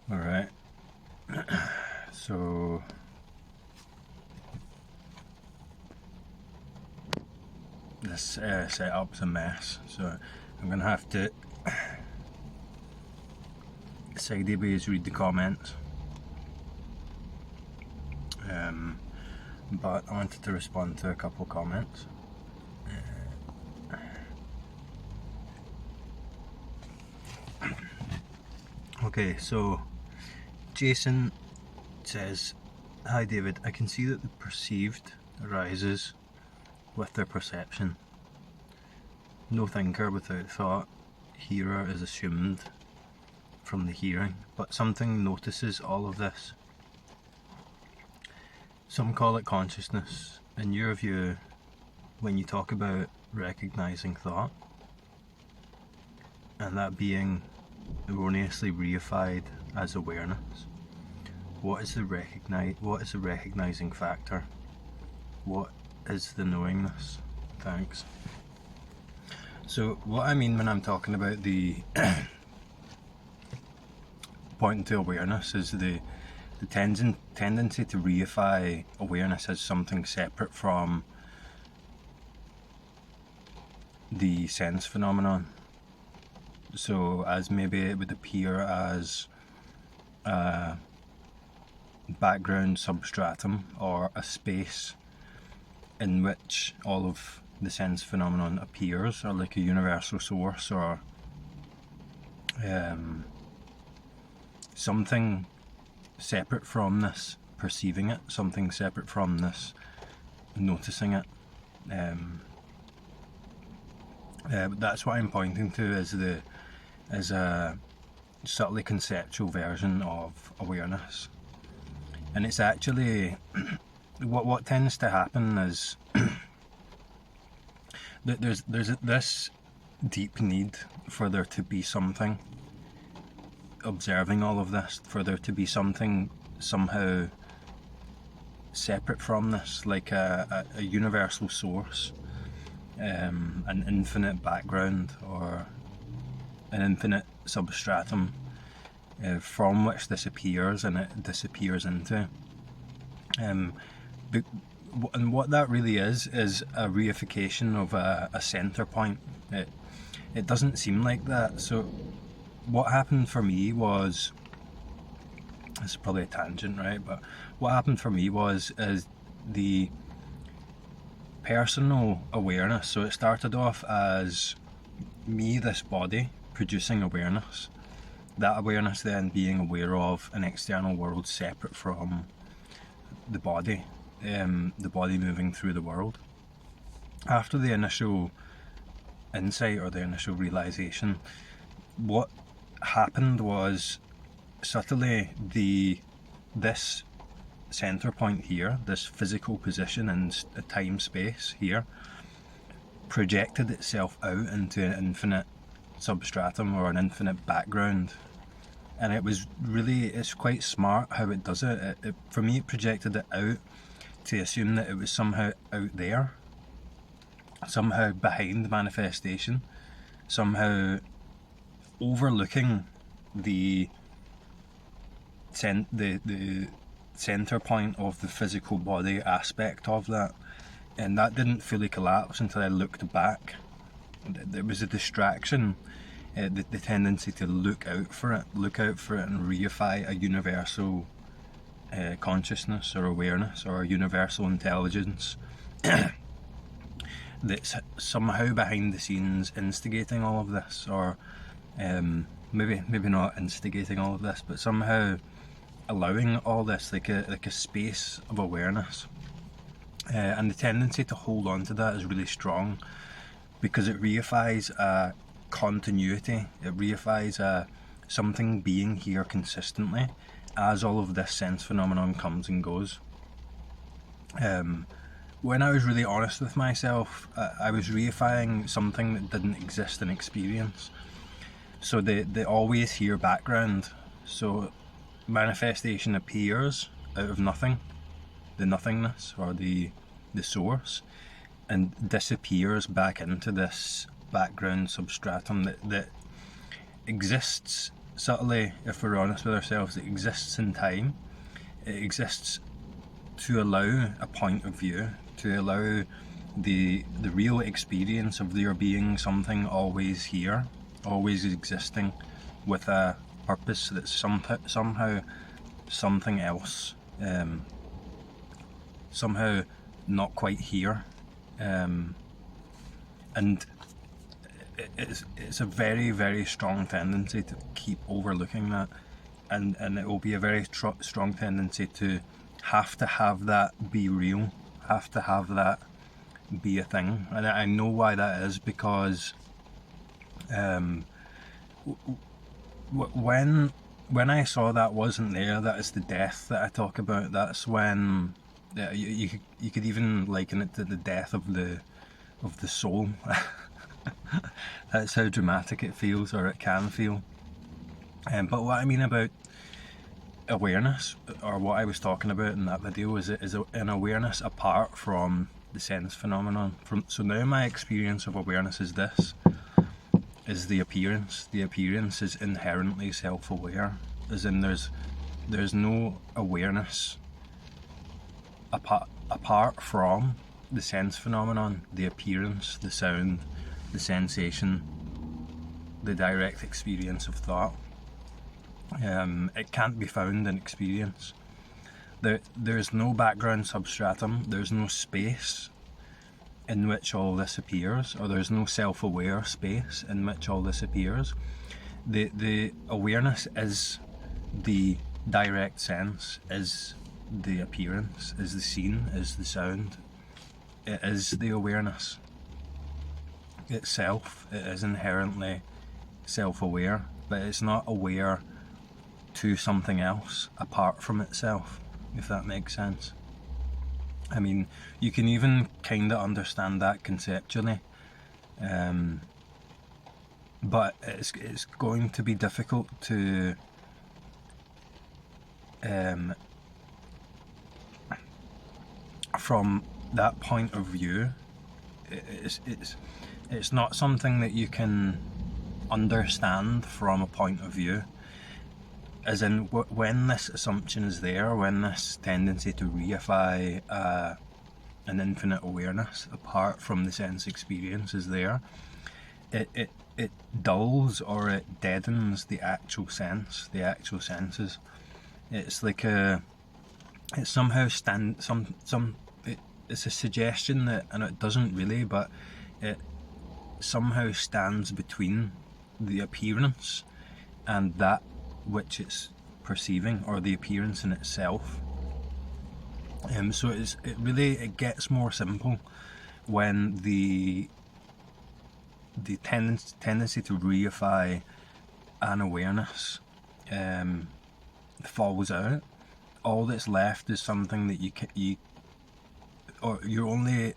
Alright, so this setup's a mess, so I'm gonna have to sideways read the comments. But I wanted to respond to a couple of comments. Okay, so Jason says, "Hi David, I can see that the perceived arises with their perception. No thinker without thought, hearer is assumed from the hearing, but something notices all of this. Some call it consciousness. In your view, when you talk about recognizing thought, and that being erroneously reified as awareness, what is the recognizing factor? What is the knowingness? Thanks." So what I mean when I'm talking about the pointing to awareness is the tendency to reify awareness as something separate from the sense phenomenon. So as maybe it would appear as a background substratum or a space in which all of the sense phenomenon appears, or like a universal source, or something separate from this perceiving it, something separate from this noticing it. That's what I'm pointing to as a subtly conceptual version of awareness. And it's actually what tends to happen is that there's this deep need for there to be something observing all of this, for there to be something somehow separate from this, like a universal source, an infinite background, or an infinite substratum from which this appears and it disappears into. And what that really is a reification of a center point. It doesn't seem like that. So what happened for me was, this is probably a tangent, right? But what happened for me was the personal awareness. So it started off as me, this body, producing awareness. That awareness then being aware of an external world separate from the body moving through the world. After the initial insight or the initial realization, what happened was subtly this center point here, this physical position in time space here, projected itself out into an infinite substratum or an infinite background. And it's quite smart how it does it. For me, it projected it out to assume that it was somehow out there, somehow behind the manifestation, somehow overlooking the center point of the physical body aspect of that. And that didn't fully collapse until I looked back. There was a distraction, the tendency to look out for it and reify a universal consciousness or awareness or a universal intelligence that's somehow behind the scenes instigating all of this, or maybe not instigating all of this, but somehow allowing all this, like a space of awareness. And the tendency to hold on to that is really strong, because it reifies a continuity, it reifies something being here consistently as all of this sense phenomenon comes and goes. When I was really honest with myself, I was reifying something that didn't exist in experience. So the always here background, so manifestation appears out of nothing, the nothingness or the source, and disappears back into this background substratum that exists subtly, if we're honest with ourselves, it exists in time. It exists to allow a point of view, to allow the real experience of there being something always here, always existing, with a purpose that's somehow something else, somehow not quite here, and it's a very, very strong tendency to keep overlooking that, and it will be a very strong tendency to have that be real, have to have that be a thing. And I know why that is, because when I saw that wasn't there, that is the death that I talk about. That's when you could even liken it to the death of the soul. That's how dramatic it feels, or it can feel. But what I mean about awareness, or what I was talking about in that video, is an awareness apart from the sense phenomenon. So now my experience of awareness is this: is the appearance. The appearance is inherently self-aware, as in there's no awareness apart from the sense phenomenon, the appearance, the sound, the sensation, the direct experience of thought. It can't be found in experience. There's no background substratum, there's no space in which all this appears, or there's no self-aware space in which all this appears. The awareness is the direct sense, is the appearance, is the scene, is the sound. It is the awareness itself. It is inherently self-aware, but it's not aware to something else apart from itself, if that makes sense. I mean, you can even kind of understand that conceptually, but it's going to be difficult to from that point of view. It's not something that you can understand from a point of view, as in when this assumption is there, when this tendency to reify an infinite awareness apart from the sense experience is there, it dulls, or it deadens the actual sense, the actual senses. It's like it's somehow it's a suggestion that, and it doesn't really, but it somehow stands between the appearance and that which it's perceiving, or the appearance in itself. So it gets more simple when the tendency to reify an awareness falls out. All that's left is something that the only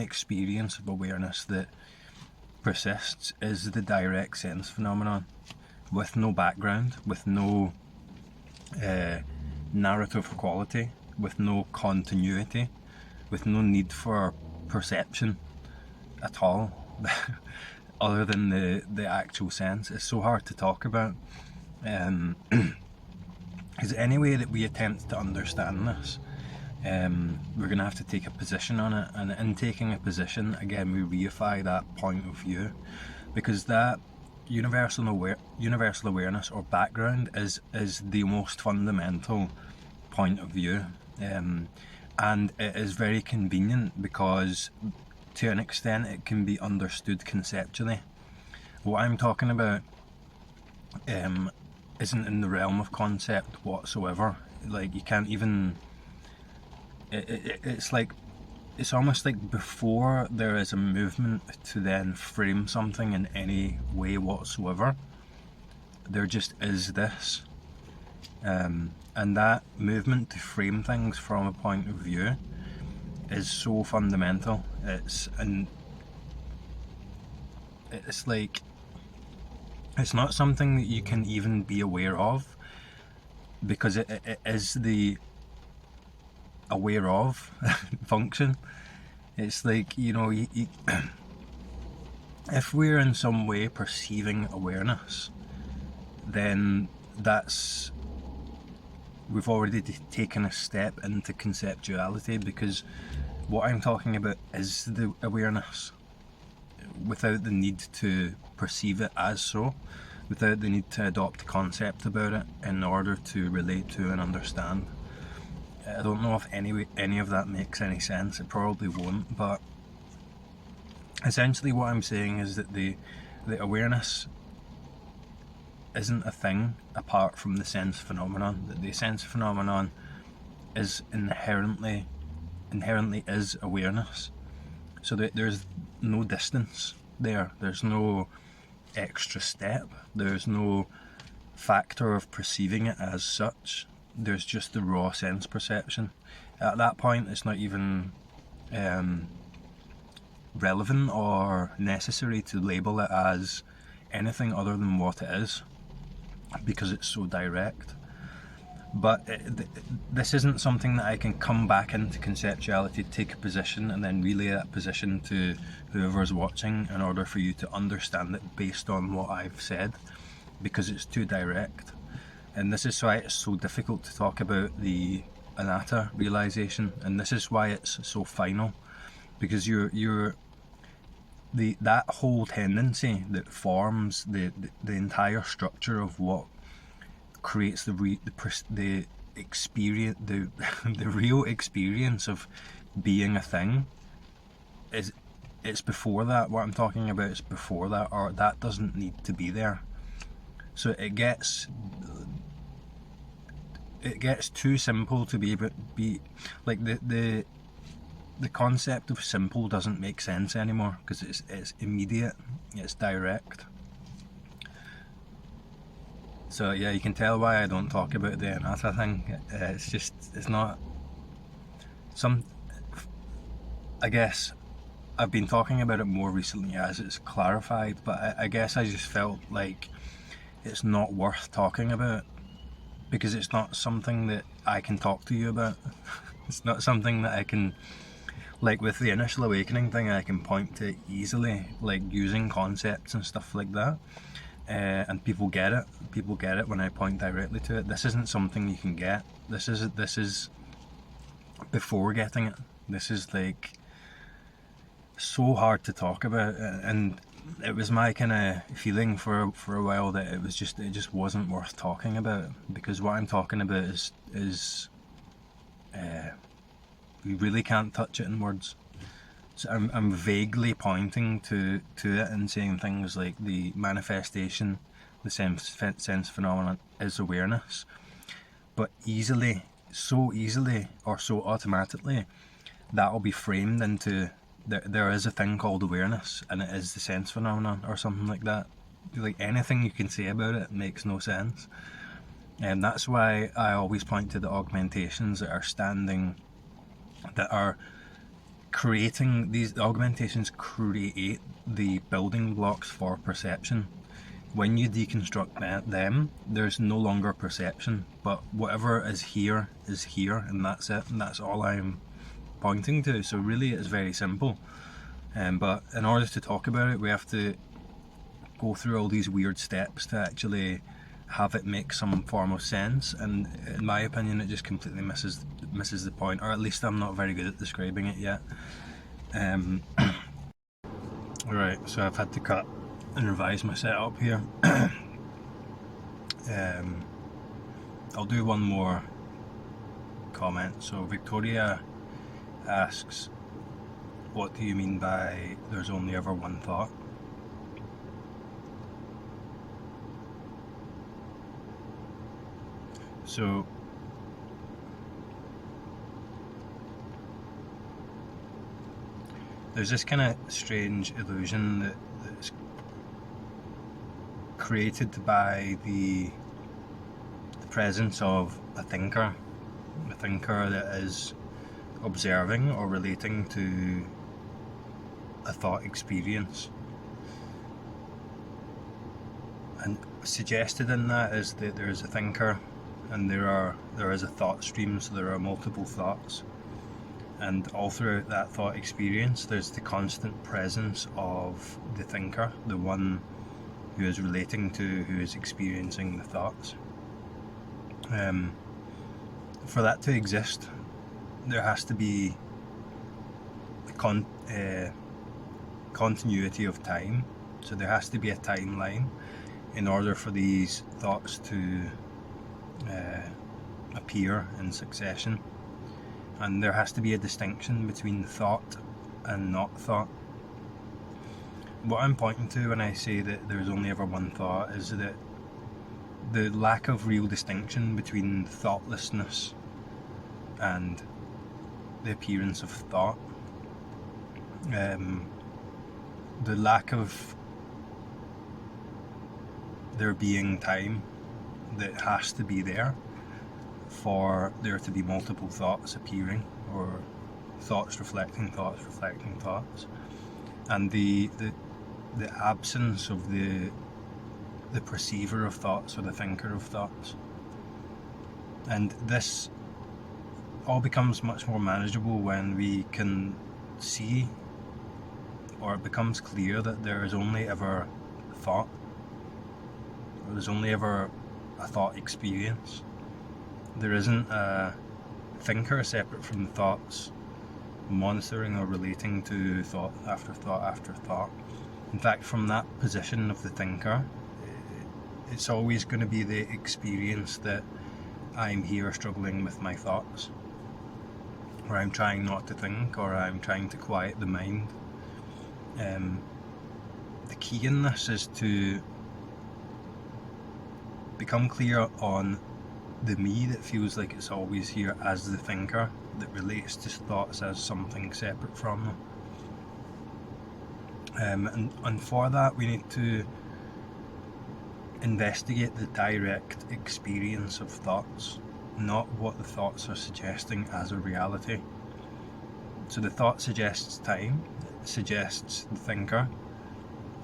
experience of awareness that persists is the direct sense phenomenon, with no background, with no narrative quality, with no continuity, with no need for perception at all, other than the actual sense. It's so hard to talk about, because any way that we attempt to understand this, we're going to have to take a position on it, and in taking a position, again, we reify that point of view, because that universal awareness or background is the most fundamental point of view, and it is very convenient because to an extent it can be understood conceptually. What I'm talking about isn't in the realm of concept whatsoever. Like, you can't even it's almost like before there is a movement to then frame something in any way whatsoever, there just is this, and that movement to frame things from a point of view is so fundamental. It's like, it's not something that you can even be aware of, because it is the aware of function. It's like, if we're in some way perceiving awareness, then we've already taken a step into conceptuality, because what I'm talking about is the awareness, without the need to perceive it as so, without the need to adopt a concept about it in order to relate to and understand. I don't know if any of that makes any sense. It probably won't, but essentially what I'm saying is that the awareness isn't a thing apart from the sense phenomenon. That the sense phenomenon is inherently is awareness. So that there's no distance there. There's no extra step. There's no factor of perceiving it as such. There's just the raw sense perception. At that point, it's not even relevant or necessary to label it as anything other than what it is, because it's so direct. But this isn't something that I can come back into conceptuality, take a position, and then relay that position to whoever's watching in order for you to understand it based on what I've said, because it's too direct. And this is why it's so difficult to talk about the anatta realization, and this is why it's so final, because that whole tendency that forms the entire structure of what creates the experience, the real experience of being a thing, it's before that. What I'm talking about is before that, or that doesn't need to be there. So it gets too simple to be like the concept of simple doesn't make sense anymore, because it's immediate, it's direct. So yeah, you can tell why I don't talk about the anatta thing. It's not some. I guess I've been talking about it more recently as it's clarified, but I guess I just felt like it's not worth talking about, because it's not something that I can talk to you about. It's not something that I can, like with the initial awakening thing, I can point to easily, like using concepts and stuff like that. And people get it. People get it when I point directly to it. This isn't something you can get. This is before getting it. This is like so hard to talk about, and it was my kind of feeling for a while that it just wasn't worth talking about, because what I'm talking about is you really can't touch it in words. So I'm vaguely pointing to it and saying things like the manifestation, the sense phenomenon is awareness, but so easily or so automatically, that will be framed into there is a thing called awareness, and it is the sense phenomenon or something like that. Like anything you can say about it makes no sense, and that's why I always point to the augmentations that are creating these augmentations, create the building blocks for perception. When you deconstruct them, there's no longer perception, but whatever is here, and that's it, and that's all I'm pointing to. So really it's very simple, but in order to talk about it, we have to go through all these weird steps to actually have it make some form of sense, and in my opinion it just completely misses the point, or at least I'm not very good at describing it yet. Right, so I've had to cut and revise my setup here. I'll do one more comment. So Victoria asks, what do you mean by there's only ever one thought? So there's this kind of strange illusion that's created by the presence of a thinker that is observing or relating to a thought experience. And suggested in that is that there is a thinker and there is a thought stream, so there are multiple thoughts. And all throughout that thought experience, there's the constant presence of the thinker, the one who is relating to, who is experiencing the thoughts. For that to exist, there has to be continuity of time. So there has to be a timeline in order for these thoughts to appear in succession. And there has to be a distinction between thought and not thought. What I'm pointing to when I say that there's only ever one thought is that the lack of real distinction between thoughtlessness and the appearance of thought, the lack of there being time that has to be there for there to be multiple thoughts appearing, or thoughts reflecting thoughts, and the absence of the perceiver of thoughts, or the thinker of thoughts. And this all becomes much more manageable when we can see, or it becomes clear, that there is only ever thought, or there's only ever a thought experience. There isn't a thinker separate from the thoughts, monitoring or relating to thought after thought after thought. In fact, from that position of the thinker, it's always going to be the experience that I'm here struggling with my thoughts, or I'm trying not to think, or I'm trying to quiet the mind. The key in this is to become clear on the me that feels like it's always here as the thinker, that relates to thoughts as something separate from them. And for that we need to investigate the direct experience of thoughts, not what the thoughts are suggesting as a reality. So the thought suggests time, it suggests the thinker,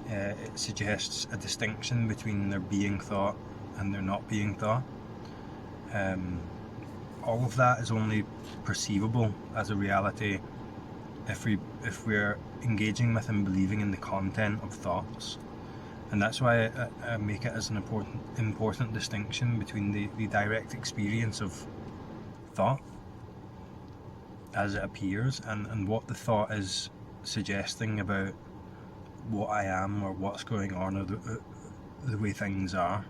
it suggests a distinction between there being thought and there not being thought. All of that is only perceivable as a reality if we're engaging with and believing in the content of thoughts. And that's why I make it as an important distinction between the direct experience of thought as it appears, and what the thought is suggesting about what I am, or what's going on, or the way things are.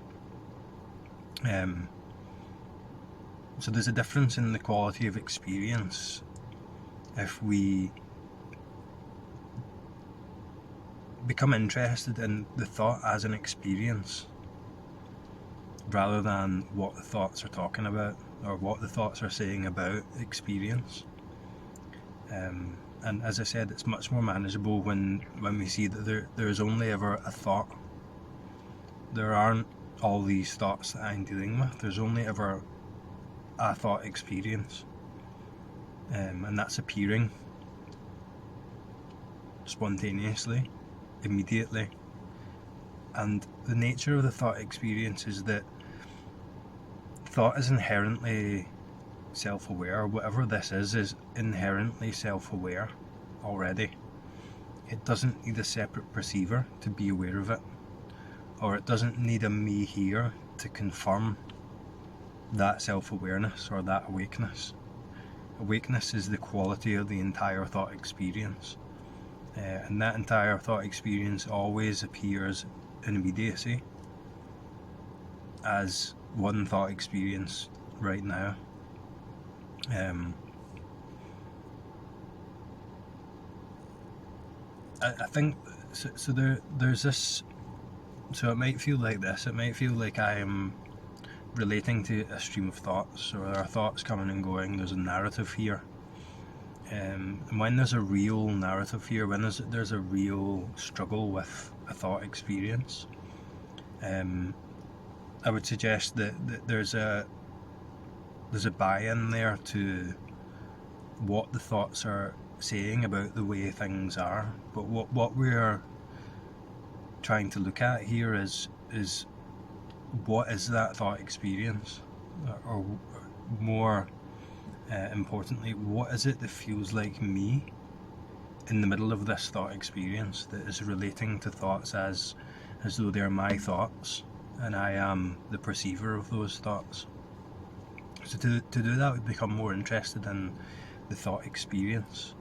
So there's a difference in the quality of experience if we become interested in the thought as an experience, rather than what the thoughts are talking about, or what the thoughts are saying about experience. And as I said, it's much more manageable when we see that there is only ever a thought. There aren't all these thoughts that I'm dealing with. There's only ever a thought experience, and that's appearing spontaneously, immediately. And the nature of the thought experience is that thought is inherently self-aware. Whatever this is inherently self-aware already. It doesn't need a separate perceiver to be aware of it, or it doesn't need a me here to confirm that self-awareness or that awakeness. Awakeness is the quality of the entire thought experience, and that entire thought experience always appears in immediacy as one thought experience right now. I think so there's this, so it might feel like this, it might feel like I am relating to a stream of thoughts, or there are thoughts coming and going, there's a narrative here. And when there's a real narrative here, when there's a real struggle with a thought experience, I would suggest that there's a buy-in there to what the thoughts are saying about the way things are. But what we're trying to look at here is what is that thought experience, or more importantly, what is it that feels like me in the middle of this thought experience, that is relating to thoughts as as though they're my thoughts and I am the perceiver of those thoughts. So to do that, we become more interested in the thought experience.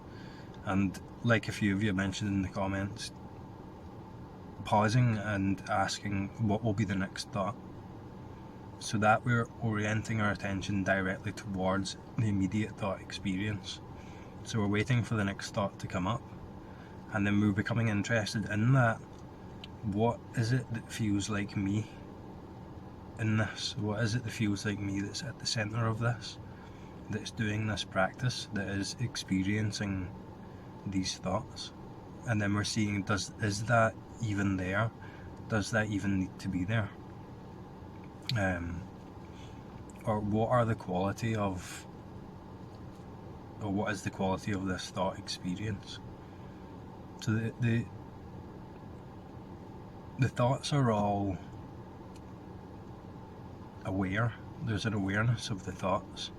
And like a few of you mentioned in the comments, pausing and asking what will be the next thought, so that we're orienting our attention directly towards the immediate thought experience. So we're waiting for the next thought to come up, and then we're becoming interested in that. What is it that feels like me in this? What is it that feels like me that's at the centre of this, that's doing this practice, that is experiencing these thoughts? And then we're seeing, is that even there? Does that even need to be there? Or what are the quality of, or what is the quality of this thought experience? So the thoughts are all aware. There's an awareness of the thoughts,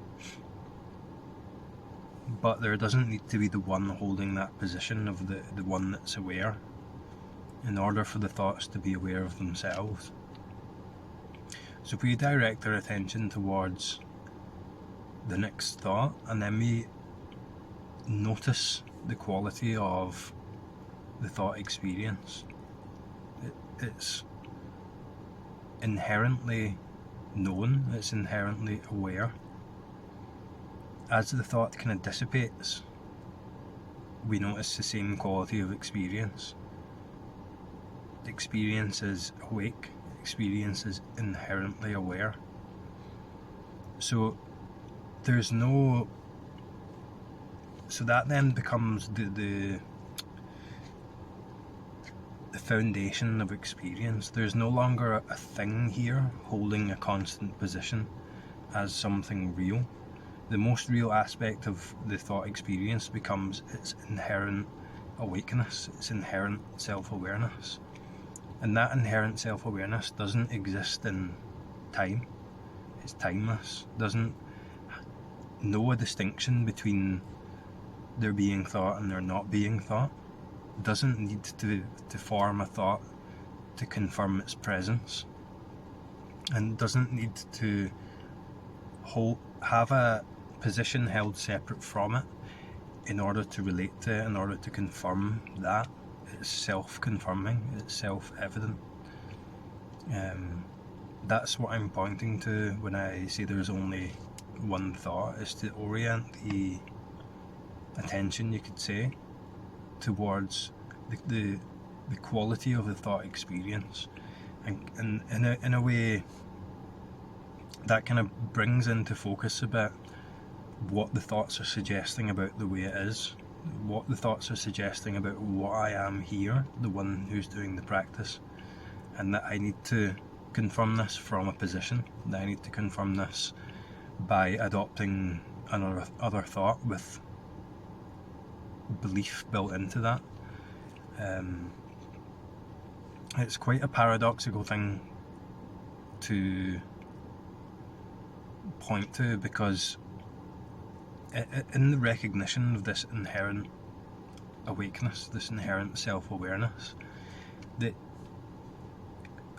but there doesn't need to be the one holding that position of the one that's aware in order for the thoughts to be aware of themselves. So if we direct our attention towards the next thought, and then we notice the quality of the thought experience, it's inherently known, it's inherently aware. As the thought kind of dissipates, we notice the same quality of experience. The experience is awake, experience is inherently aware. So there's no, so that then becomes the foundation of experience. There's no longer a thing here holding a constant position as something real. The most real aspect of the thought experience becomes its inherent awakeness, its inherent self-awareness. And that inherent self-awareness doesn't exist in time. It's timeless. Doesn't know a distinction between there being thought and there not being thought. Doesn't need to form a thought to confirm its presence, and doesn't need to have a position held separate from it in order to relate to it, in order to confirm that. It's self-confirming, it's self-evident. That's what I'm pointing to when I say there's only one thought, is to orient the attention, you could say, towards the quality of the thought experience, and in a way that kind of brings into focus a bit what the thoughts are suggesting about the way it is, what the thoughts are suggesting about what I am here, the one who's doing the practice, and that I need to confirm this from a position, that I need to confirm this by adopting another thought with belief built into that. It's quite a paradoxical thing to point to, because in the recognition of this inherent awakeness, this inherent self-awareness, that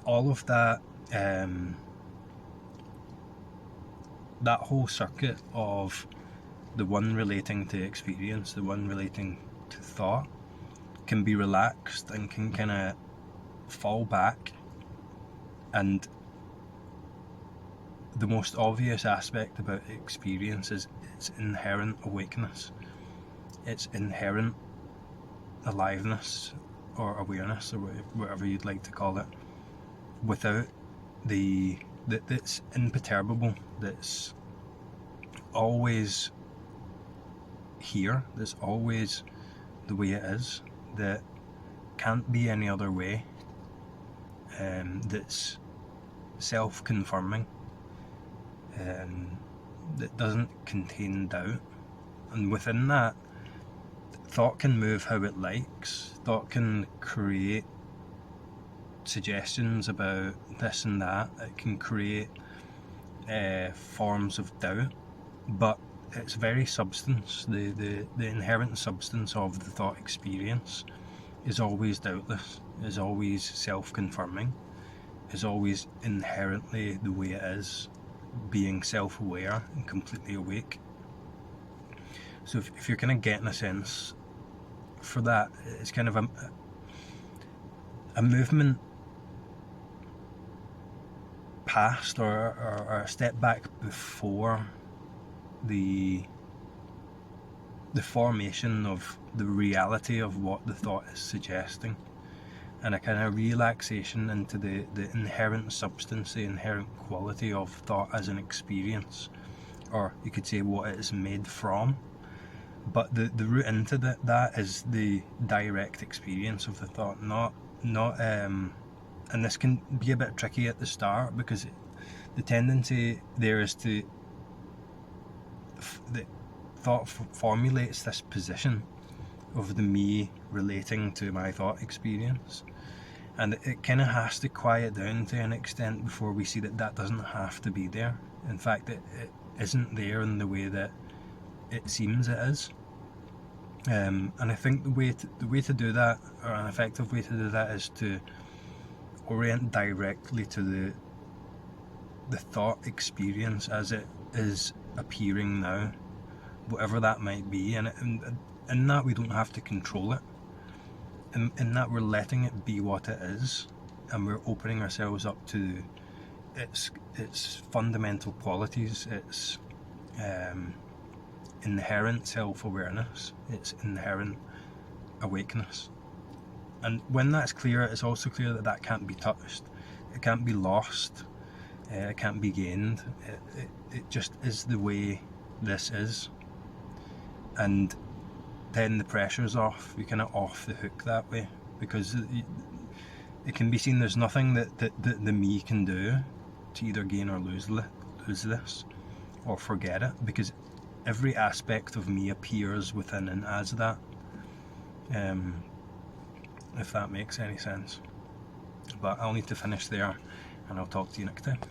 all of that that whole circuit of the one relating to experience, the one relating to thought, can be relaxed and can kind of fall back, and the most obvious aspect about experience is its inherent awakeness, its inherent aliveness or awareness, or whatever you'd like to call it, without that's imperturbable, that's always here, that's always the way it is, that can't be any other way, that's self-confirming, that doesn't contain doubt. And within that, thought can move how it likes, thought can create suggestions about this and that, it can create forms of doubt, but its very substance, the inherent substance of the thought experience, is always doubtless. is always self-confirming, is always inherently the way it is, being self-aware and completely awake. So if you're kind of getting a sense for that, it's kind of a movement past or a step back before the formation of the reality of what the thought is suggesting, and a kind of relaxation into the inherent substance, the inherent quality of thought as an experience, or you could say what it is made from. But the route into that is the direct experience of the thought, not and this can be a bit tricky at the start, because the tendency there is to the thought formulates this position of the me relating to my thought experience, and it kind of has to quiet down to an extent before we see that doesn't have to be there. In fact, it isn't there in the way that it seems it is. And I think the way to do that, or an effective way to do that, is to orient directly to the thought experience as it is appearing now, whatever that might be, and in that we don't have to control it. In that we're letting it be what it is, and we're opening ourselves up to its fundamental qualities, its inherent self-awareness, its inherent awakeness. And when that's clear, it's also clear that can't be touched, it can't be lost, it can't be gained. It just is the way this is. And then the pressure's off. You're kind of off the hook that way, because it can be seen there's nothing that the me can do to either gain or lose this, or forget it, because every aspect of me appears within and as that, if that makes any sense. But I'll need to finish there, and I'll talk to you next time.